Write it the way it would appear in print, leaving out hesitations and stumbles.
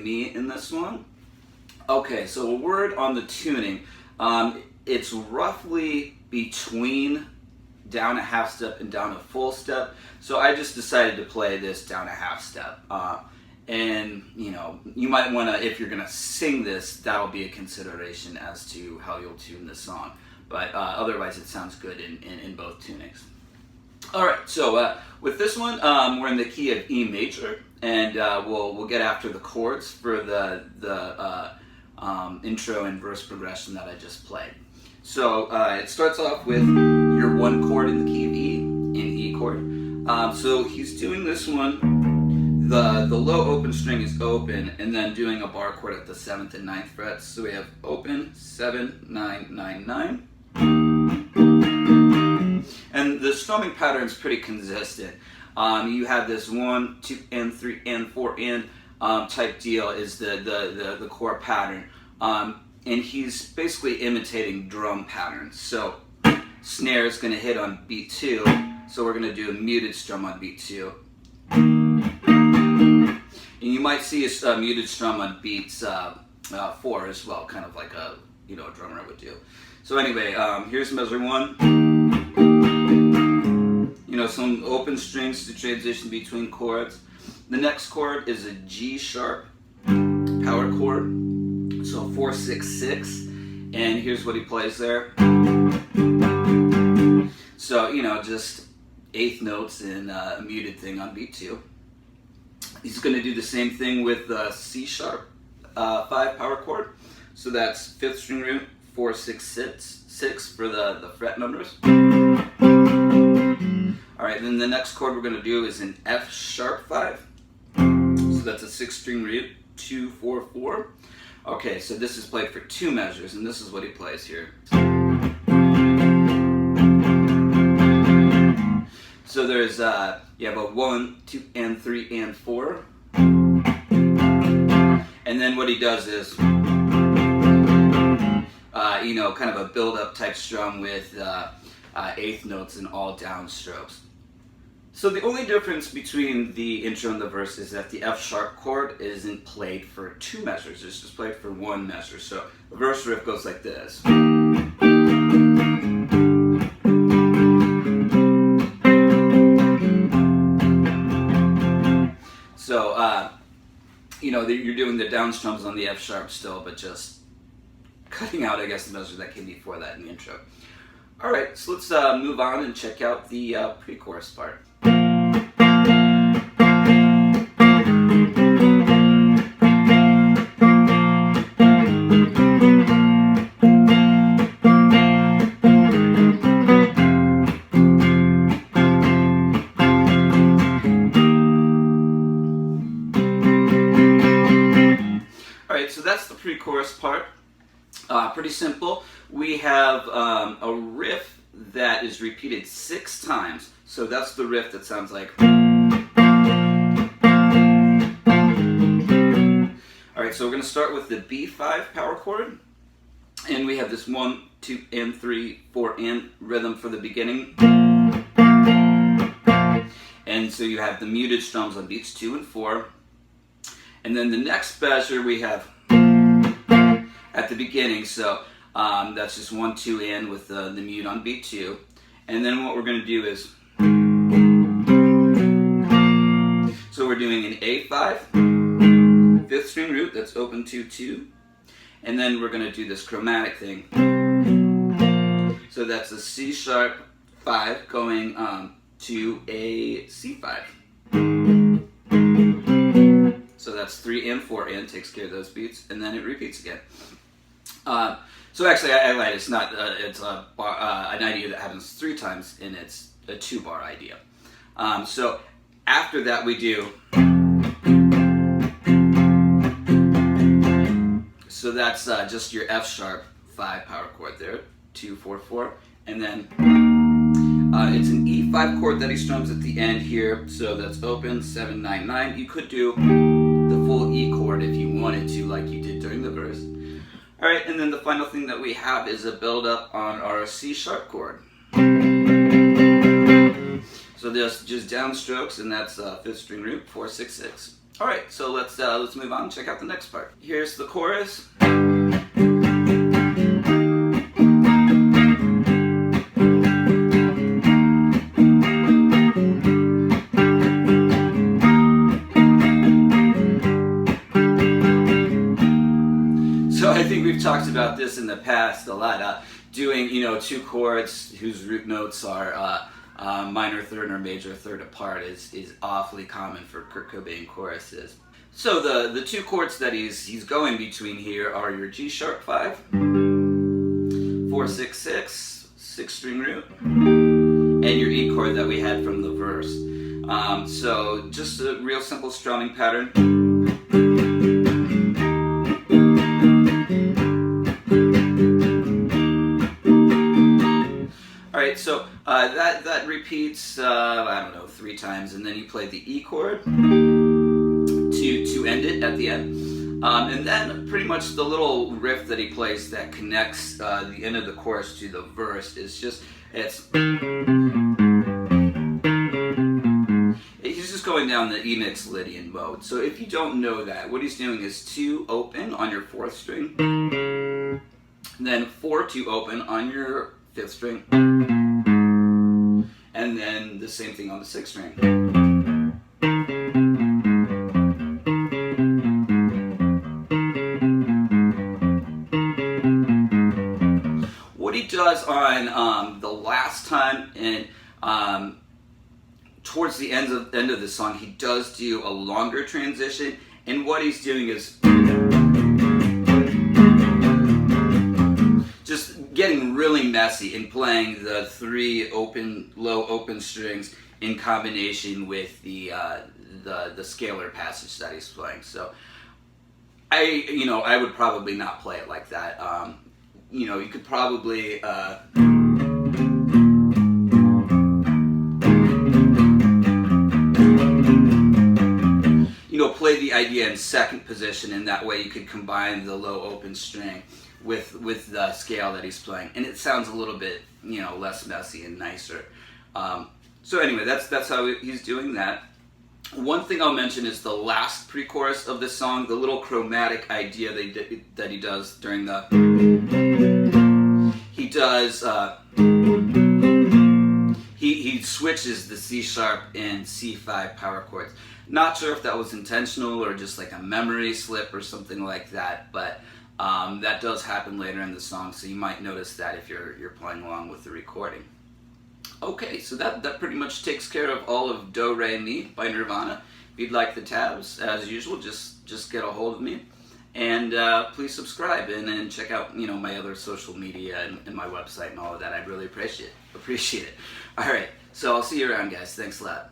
B in this one. Okay, so a word on the tuning. It's roughly between down a half step and down a full step. So I just decided to play this down a half step. And you know, you might want to, if you're going to sing this, that'll be a consideration as to how you'll tune the song. But otherwise it sounds good in both tunings. Alright, so with this one, we're in the key of E major, and we'll get after the chords for the intro and verse progression that I just played. So it starts off with your one chord in the key of E, in E chord. So he's doing this one, the low open string is open, and then doing a bar chord at the 7th and 9th frets. So we have open, 7, 9, 9, 9. And the strumming pattern is pretty consistent. You have this 1, 2, and 3, and 4, and type deal is the core pattern. And he's basically imitating drum patterns. So snare is going to hit on beat 2, so we're going to do a muted strum on beat 2. And you might see a muted strum on beats 4 as well, kind of like a drummer would do. So anyway, here's measure 1. Some open strings to transition between chords. The next chord is a G sharp power chord, so 4, 6, 6, and here's what he plays there. So just eighth notes and a muted thing on beat 2. He's going to do the same thing with the C sharp 5 power chord, so that's 5th string root, 4, 6, 6 for the fret numbers. Alright, then the next chord we're going to do is an F sharp 5. So that's a 6th string root, 2, 4, 4. Okay, so this is played for 2 measures, and this is what he plays here. So there's, you have a 1, 2, and 3, and 4. And then what he does is, kind of a build-up type strum with eighth notes and all downstrokes. So the only difference between the intro and the verse is that the F sharp chord isn't played for 2 measures, it's just played for 1 measure. So the verse riff goes like this. So, you're doing the down strums on the F sharp still, but just cutting out, I guess, the measure that came before that in the intro. Alright, so let's move on and check out the pre-chorus part. Alright, so that's the pre-chorus part. Pretty simple. We have a riff that is repeated 6 times. So that's the riff that sounds like. Alright, so we're going to start with the B5 power chord. And we have this 1, 2, and 3, 4, and rhythm for the beginning. And so you have the muted strums on beats 2 and 4. And then the next measure we have at the beginning, so that's just 1, 2, and with the mute on beat 2. And then what we're going to do is, so we're doing an A5, 5th string root, that's open 2, 2. And then we're going to do this chromatic thing. So that's a C sharp 5 going to a C5. So that's 3 and 4 and takes care of those beats, and then it repeats again. So actually, I lied. It's not. It's a bar, an idea that happens 3 times, and it's a 2-bar idea. So after that, we do. So that's just your F sharp 5 power chord there, 2, 4, 4, and then it's an E5 chord that he strums at the end here. So that's open 7, 9, 9. You could do the full E chord if you wanted to, like you did during the verse. Alright, and then the final thing that we have is a build-up on our C sharp chord. So there's just downstrokes, and that's 5th string root, 4, 6, 6. All right, so let's move on and check out the next part. Here's the chorus. So I think we've talked about this in the past a lot. Doing, two chords whose root notes are minor third or major third apart is awfully common for Kurt Cobain choruses. So the two chords that he's going between here are your G sharp 5, 4-6-6, 6-string root, and your E chord that we had from the verse. So just a real simple strumming pattern. Alright, so that repeats, 3 times, and then you play the E chord to end it at the end. And then pretty much the little riff that he plays that connects the end of the chorus to the verse is he's just going down the E mix Lydian mode. So if you don't know that, what he's doing is 2 open on your 4th string, then 4-2 open on your 5th string, and then the same thing on the 6th string. What he does on the last time and towards the end of the song, he does do a longer transition, and what he's doing is getting really messy and playing the 3 low open strings in combination with the scalar passage that he's playing. So I would probably not play it like that. You could probably play the idea in second position, and that way you could combine the low open string with the scale that he's playing, and it sounds a little bit less messy and nicer. So anyway, that's how he's doing that. One thing I'll mention is the last pre-chorus of this song, the little chromatic idea that he does during the he switches the C sharp and C5 power chords. Not sure if that was intentional or just like a memory slip or something like that, but that does happen later in the song, so you might notice that if you're playing along with the recording. Okay, so that pretty much takes care of all of Do Re Mi by Nirvana. If you'd like the tabs, as usual, just get a hold of me, and please subscribe and check out my other social media and my website and all of that. I'd really appreciate it. All right, so I'll see you around, guys. Thanks a lot.